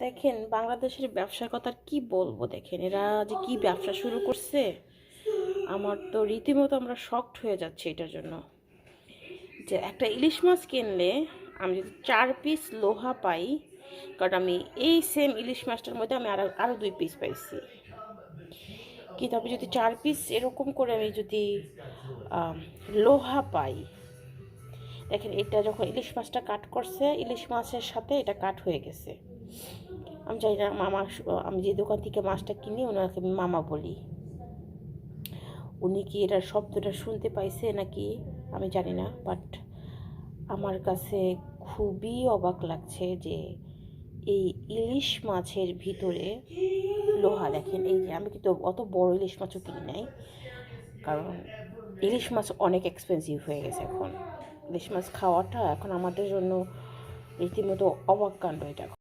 দেখেন বাংলাদেশের ব্যবসার কথা কি বলবো, দেখেন এরা যে কি ব্যবসা শুরু করছে, আমার তো রীতিমতো আমরা শকড হয়ে যাচ্ছি এটার জন্য। যে একটা ইলিশ মাছ কিনলে আমি যদি 4 পিস লোহা পাই, কারণ আমি এই সেম ইলিশ মাছটার মধ্যে আমি আরও 2 পিস পাইছি, কিন্তু আমি যদি 4 পিস এরকম করে আমি যদি আম, লোহা পাই, দেখেন এটা যখন ইলিশ মাছটা কাট করছে, ইলিশ মাছের সাথে এটা কাট হয়ে গেছে। আমি জানি না মামা, আমি যে দোকান থেকে মাছটা কিনি ওনাকে আমি মামা বলি, উনি কি এটার শব্দটা শুনতে পাইছে নাকি আমি জানি না, বাট আমার কাছে খুবই অবাক লাগছে যে এই ইলিশ মাছের ভিতরে লোহা। দেখেন এই যে আমি কিন্তু অত বড় ইলিশ মাছও কিনি নাই, কারণ ইলিশ মাছ অনেক এক্সপেন্সিভ হয়ে গেছে এখন। ইলিশ মাছ খাওয়াটা এখন আমাদের জন্য রীতিমতো অবাক কাণ্ড এটা।